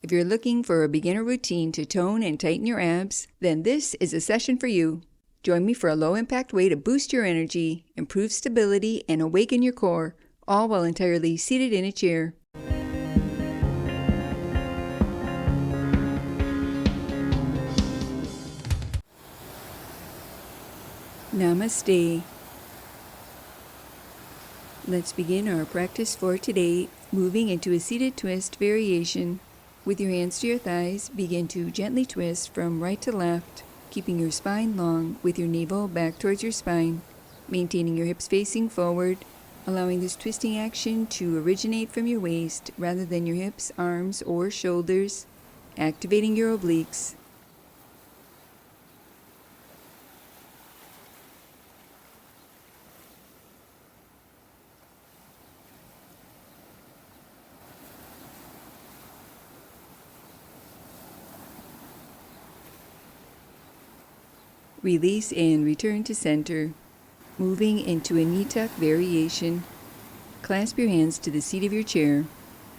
If you're looking for a beginner routine to tone and tighten your abs, then this is a session for you. Join me for a low-impact way to boost your energy, improve stability, and awaken your core, all while entirely seated in a chair. Namaste. Let's begin our practice for today, moving into a seated twist variation. With your hands to your thighs, begin to gently twist from right to left, keeping your spine long with your navel back towards your spine, maintaining your hips facing forward, allowing this twisting action to originate from your waist rather than your hips, arms, or shoulders, activating your obliques. Release and return to center. Moving into a knee tuck variation. Clasp your hands to the seat of your chair.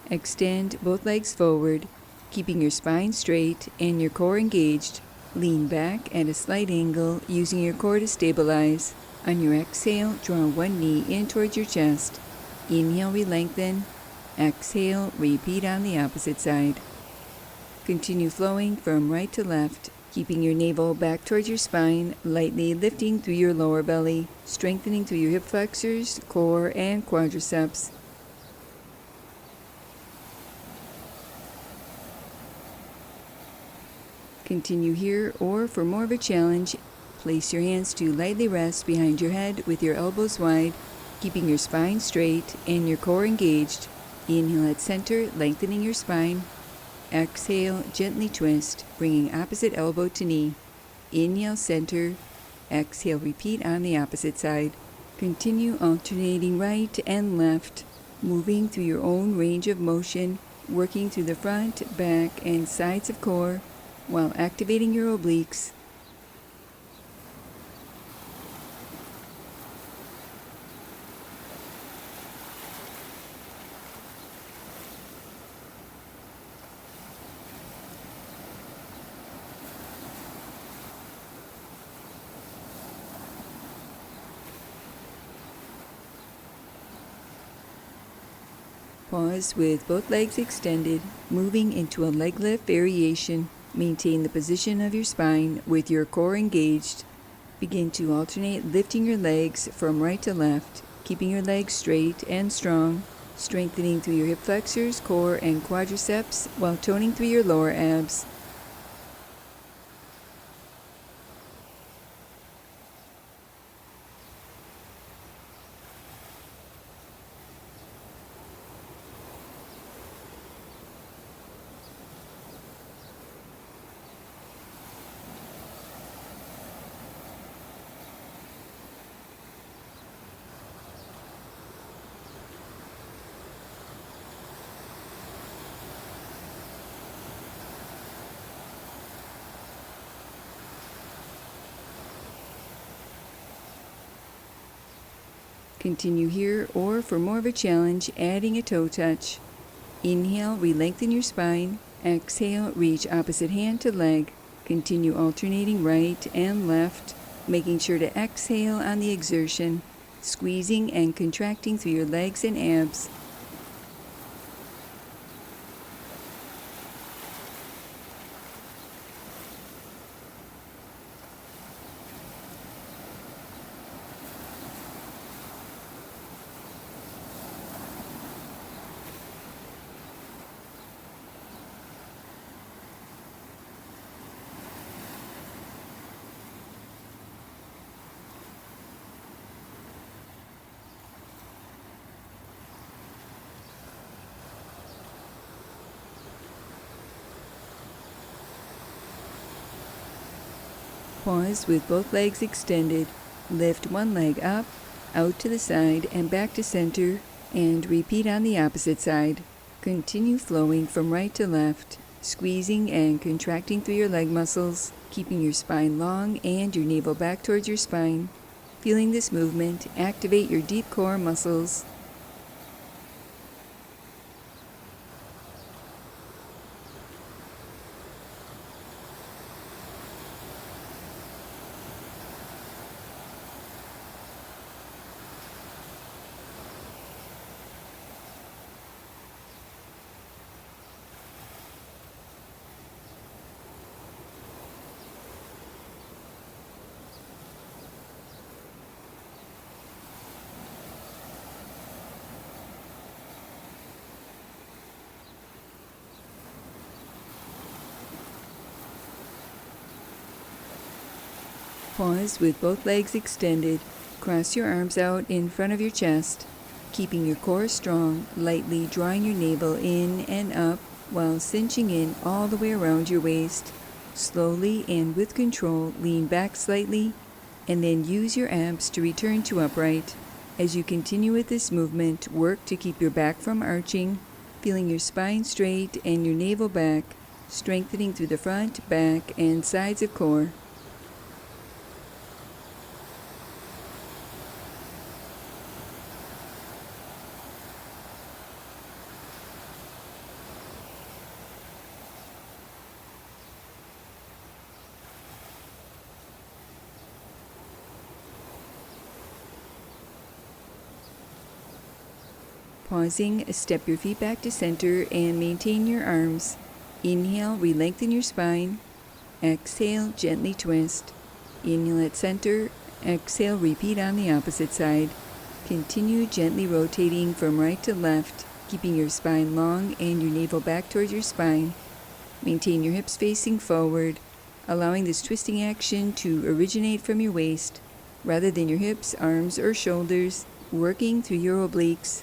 Extend both legs forward, keeping your spine straight and your core engaged. Lean back at a slight angle, using your core to stabilize. On your exhale, draw one knee in towards your chest. Inhale, re-lengthen. Exhale, repeat on the opposite side. Continue flowing from right to left, keeping your navel back towards your spine, lightly lifting through your lower belly, strengthening through your hip flexors, core, and quadriceps. Continue here, or for more of a challenge, place your hands to lightly rest behind your head with your elbows wide, keeping your spine straight and your core engaged. Inhale at center, lengthening your spine. Exhale, gently twist, bringing opposite elbow to knee. Inhale, center. Exhale, repeat on the opposite side. Continue alternating right and left, moving through your own range of motion, working through the front, back, and sides of core, while activating your obliques. Pause with both legs extended, moving into a leg lift variation. Maintain the position of your spine with your core engaged. Begin to alternate lifting your legs from right to left, keeping your legs straight and strong, strengthening through your hip flexors, core, and quadriceps while toning through your lower abs. Continue here, or for more of a challenge, adding a toe touch. Inhale, re-lengthen your spine. Exhale, reach opposite hand to leg. Continue alternating right and left, making sure to exhale on the exertion, squeezing and contracting through your legs and abs. Pause with both legs extended. Lift one leg up, out to the side, and back to center, and repeat on the opposite side. Continue flowing from right to left, squeezing and contracting through your leg muscles, keeping your spine long and your navel back towards your spine. Feeling this movement, activate your deep core muscles. Pause with both legs extended. Cross your arms out in front of your chest, keeping your core strong, lightly drawing your navel in and up while cinching in all the way around your waist. Slowly and with control, lean back slightly, and then use your abs to return to upright. As you continue with this movement, work to keep your back from arching, feeling your spine straight and your navel back, strengthening through the front, back, and sides of core. Pausing, step your feet back to center and maintain your arms. Inhale, re-lengthen your spine. Exhale, gently twist. Inhale at center. Exhale, repeat on the opposite side. Continue gently rotating from right to left, keeping your spine long and your navel back towards your spine. Maintain your hips facing forward, allowing this twisting action to originate from your waist, rather than your hips, arms, or shoulders, working through your obliques.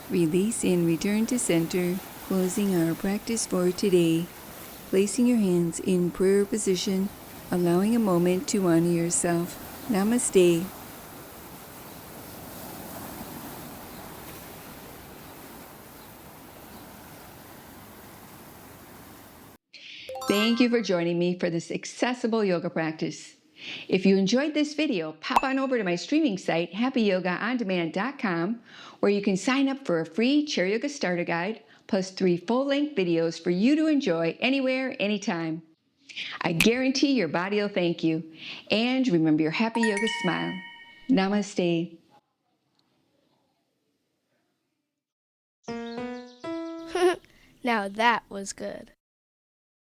Release and return to center, closing our practice for today. Placing your hands in prayer position, allowing a moment to honor yourself. Namaste. Thank you for joining me for this accessible yoga practice. If you enjoyed this video, pop on over to my streaming site, happyyogaondemand.com, where you can sign up for a free chair yoga starter guide, plus 3 full-length videos for you to enjoy anywhere, anytime. I guarantee your body will thank you. And remember your happy yoga smile. Namaste. Now that was good.